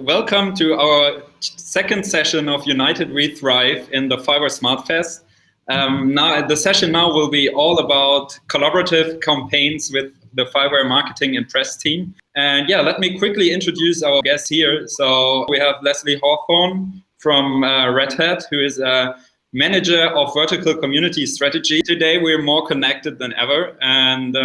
welcome to our second session of United We Thrive in the FIWARE Smart Fest. Now, the session now will be all about collaborative campaigns with the FIWARE marketing and press team. And yeah, let me quickly introduce our guests here. So we have Leslie Hawthorn from Red Hat, who is a manager of vertical community strategy. Today, we're more connected than ever. And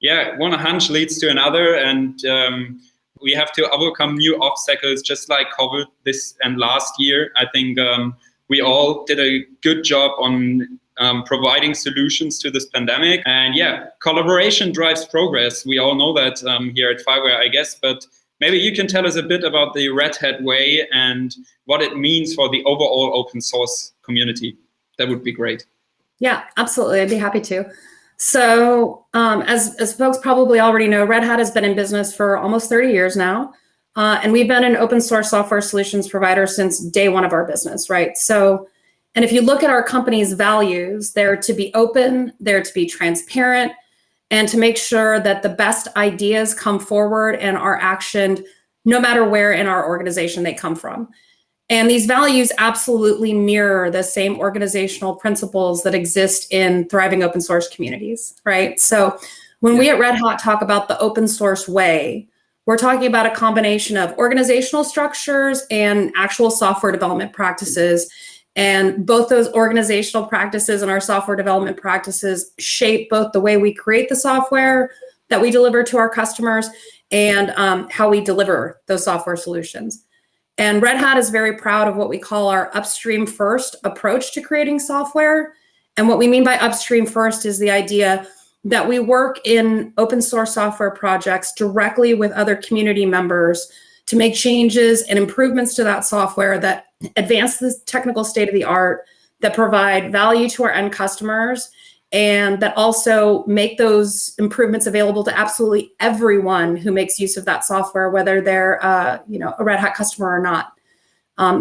yeah, one hunch leads to another. And we have to overcome new obstacles, just like COVID this and last year. I think we all did a good job on providing solutions to this pandemic. And yeah, collaboration drives progress. We all know that here at FIWARE, I guess, but maybe you can tell us a bit about the Red Hat way and what it means for the overall open source community. That would be great. Yeah, absolutely. I'd be happy to. So as folks probably already know, Red Hat has been in business for almost 30 years now. And we've been an open source software solutions provider since day one of our business, right? So, and if you look at our company's values, they're to be open, they're to be transparent, and to make sure that the best ideas come forward and are actioned no matter where in our organization they come from. And these values absolutely mirror the same organizational principles that exist in thriving open source communities, right? So when we at Red Hat talk about the open source way, we're talking about a combination of organizational structures and actual software development practices. And both those organizational practices and our software development practices shape both the way we create the software that we deliver to our customers and how we deliver those software solutions. And Red Hat is very proud of what we call our upstream first approach to creating software. And what we mean by upstream first is the idea that we work in open source software projects directly with other community members to make changes and improvements to that software that advance the technical state of the art, that provide value to our end customers, and that also make those improvements available to absolutely everyone who makes use of that software, whether they're a Red Hat customer or not.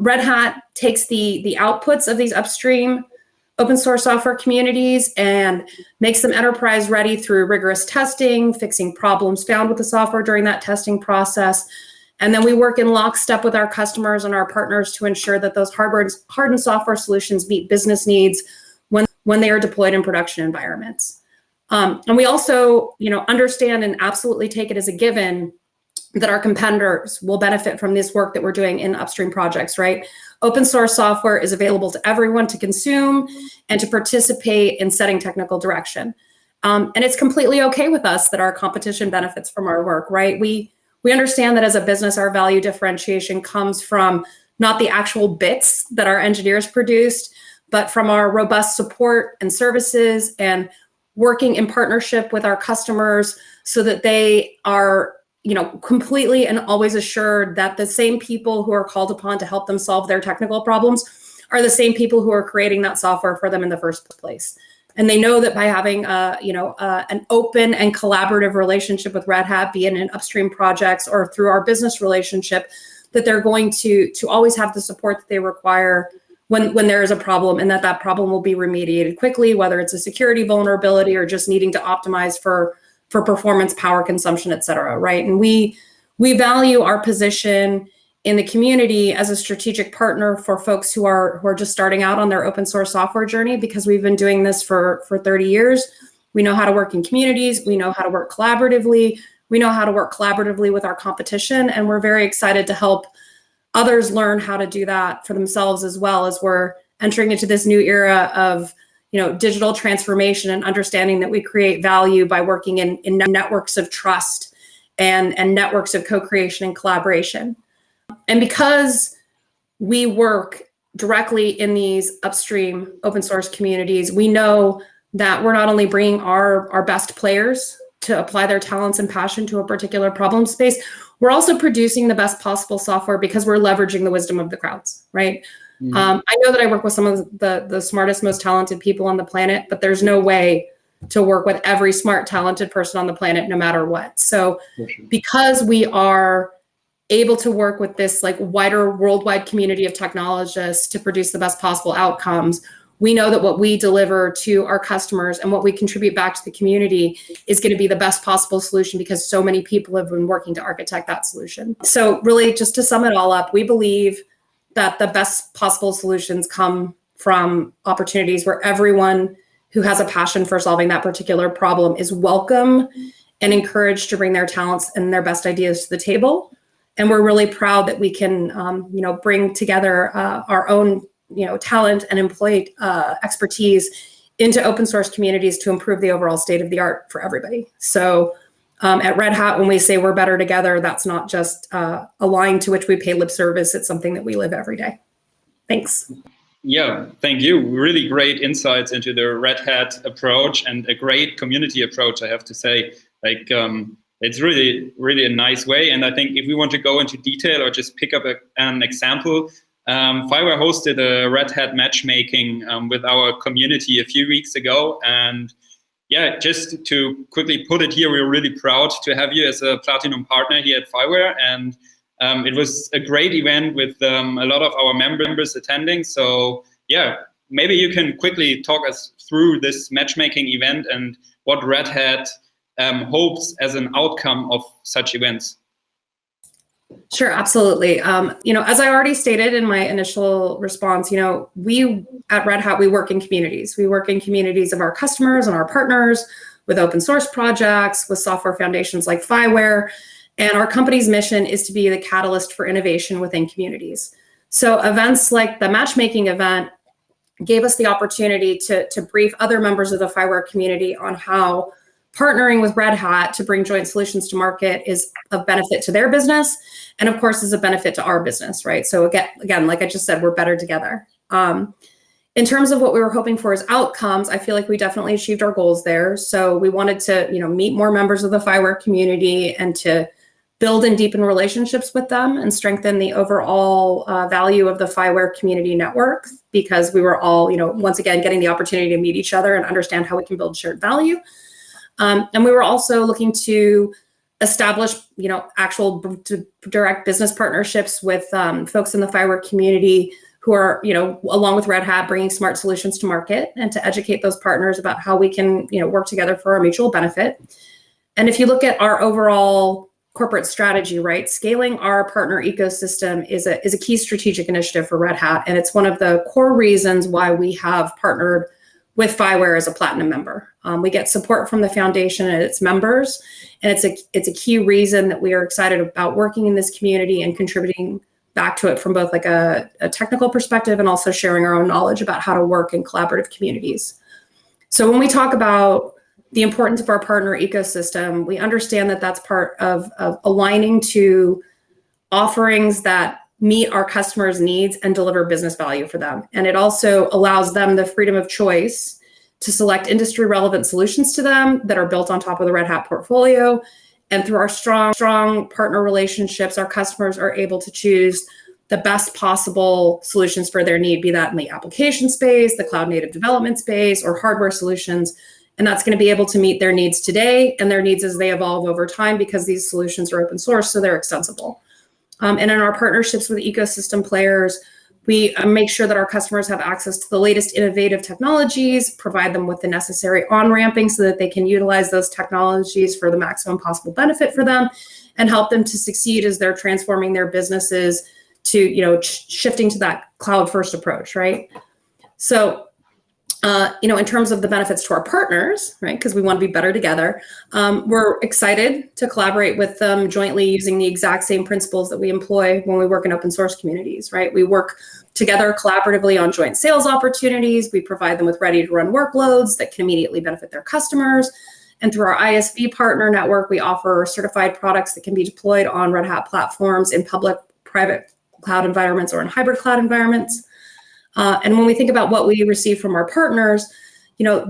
Red Hat takes the outputs of these upstream open source software communities and makes them enterprise ready through rigorous testing, fixing problems found with the software during that testing process. And then we work in lockstep with our customers and our partners to ensure that those hardened software solutions meet business needs when they are deployed in production environments. And we also, understand and absolutely take it as a given that our competitors will benefit from this work that we're doing in upstream projects, right? Open source software is available to everyone to consume and to participate in setting technical direction. And it's completely okay with us that our competition benefits from our work, right? We understand that as a business, our value differentiation comes from not the actual bits that our engineers produced, but from our robust support and services and working in partnership with our customers so that they are completely and always assured that the same people who are called upon to help them solve their technical problems are the same people who are creating that software for them in the first place. And they know that by having an open and collaborative relationship with Red Hat, be it in upstream projects or through our business relationship, that they're going to always have the support that they require when there is a problem, and that problem will be remediated quickly, whether it's a security vulnerability or just needing to optimize for performance, power consumption, et cetera, right? And we value our position in the community as a strategic partner for folks who are just starting out on their open source software journey, because we've been doing this for 30 years. We know how to work in communities. We know how to work collaboratively. We know how to work collaboratively with our competition. And we're very excited to help others learn how to do that for themselves, as well as we're entering into this new era of digital transformation and understanding that we create value by working in networks of trust and networks of co-creation and collaboration. And because we work directly in these upstream open source communities, we know that we're not only bringing our best players to apply their talents and passion to a particular problem space, we're also producing the best possible software because we're leveraging the wisdom of the crowds, right? I know that I work with some of the smartest, most talented people on the planet, but there's no way to work with every smart, talented person on the planet, no matter what. So because we are able to work with this wider worldwide community of technologists to produce the best possible outcomes, we know that what we deliver to our customers and what we contribute back to the community is going to be the best possible solution because so many people have been working to architect that solution. So really, just to sum it all up, we believe that the best possible solutions come from opportunities where everyone who has a passion for solving that particular problem is welcome and encouraged to bring their talents and their best ideas to the table. And we're really proud that we can, bring together our own, talent and employee expertise into open source communities to improve the overall state of the art for everybody. So at Red Hat, when we say we're better together, that's not just a line to which we pay lip service. It's something that we live every day. Thanks. Yeah, thank you. Really great insights into the Red Hat approach and a great community approach, I have to say. It's really, really a nice way. And I think if we want to go into detail or just pick up an example, FIWARE hosted a Red Hat matchmaking with our community a few weeks ago. And yeah, just to quickly put it here, we're really proud to have you as a Platinum partner here at FIWARE. And it was a great event with a lot of our members attending. So yeah, maybe you can quickly talk us through this matchmaking event and what Red Hat hopes as an outcome of such events. Sure, absolutely. As I already stated in my initial response, we at Red Hat, we work in communities. We work in communities of our customers and our partners with open source projects, with software foundations like FIWARE. And our company's mission is to be the catalyst for innovation within communities. So events like the matchmaking event gave us the opportunity to brief other members of the FIWARE community on how partnering with Red Hat to bring joint solutions to market is of benefit to their business, and of course is a benefit to our business, right? So again, like I just said, we're better together. In terms of what we were hoping for as outcomes, I feel like we definitely achieved our goals there. So we wanted to, meet more members of the FIWARE community and to build and deepen relationships with them and strengthen the overall value of the FIWARE community network, because we were all, once again, getting the opportunity to meet each other and understand how we can build shared value. And we were also looking to establish, actual direct business partnerships with folks in the FIWARE community who are, along with Red Hat, bringing smart solutions to market, and to educate those partners about how we can, work together for our mutual benefit. And if you look at our overall corporate strategy, right, scaling our partner ecosystem is a key strategic initiative for Red Hat, and it's one of the core reasons why we have partnered with FIWARE as a Platinum member. We get support from the foundation and its members, and it's a key reason that we are excited about working in this community and contributing back to it from both like a technical perspective and also sharing our own knowledge about how to work in collaborative communities. So when we talk about the importance of our partner ecosystem, we understand that that's part of aligning to offerings that meet our customers' needs and deliver business value for them. And it also allows them the freedom of choice to select industry relevant solutions to them that are built on top of the Red Hat portfolio. And through our strong partner relationships, our customers are able to choose the best possible solutions for their need, be that in the application space, the cloud native development space, or hardware solutions. And that's going to be able to meet their needs today and their needs as they evolve over time, because these solutions are open source, so they're extensible. And in our partnerships with ecosystem players, we make sure that our customers have access to the latest innovative technologies, provide them with the necessary on-ramping so that they can utilize those technologies for the maximum possible benefit for them, and help them to succeed as they're transforming their businesses to, shifting to that cloud-first approach, right? So, in terms of the benefits to our partners, right, because we want to be better together, we're excited to collaborate with them jointly using the exact same principles that we employ when we work in open source communities, right? We work together collaboratively on joint sales opportunities. We provide them with ready to run workloads that can immediately benefit their customers. And through our ISV partner network, we offer certified products that can be deployed on Red Hat platforms in public, private cloud environments or in hybrid cloud environments. And when we think about what we receive from our partners,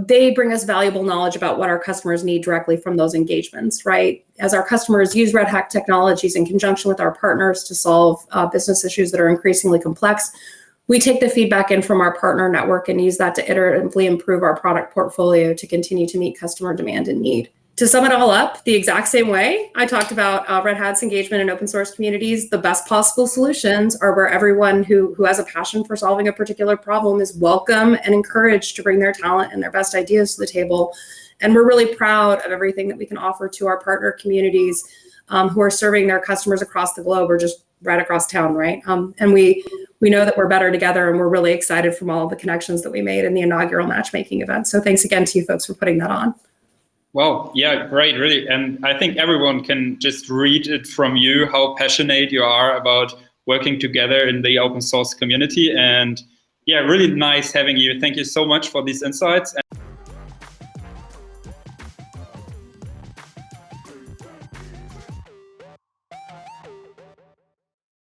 they bring us valuable knowledge about what our customers need directly from those engagements, right? As our customers use Red Hat technologies in conjunction with our partners to solve business issues that are increasingly complex, we take the feedback in from our partner network and use that to iteratively improve our product portfolio to continue to meet customer demand and need. To sum it all up, the exact same way I talked about Red Hat's engagement in open source communities, the best possible solutions are where everyone who has a passion for solving a particular problem is welcome and encouraged to bring their talent and their best ideas to the table. And we're really proud of everything that we can offer to our partner communities who are serving their customers across the globe or just right across town, right? And we know that we're better together, and we're really excited from all of the connections that we made in the inaugural matchmaking event. So thanks again to you folks for putting that on. Wow, yeah, great, really. And I think everyone can just read it from you, how passionate you are about working together in the open source community. And yeah, really nice having you. Thank you so much for these insights.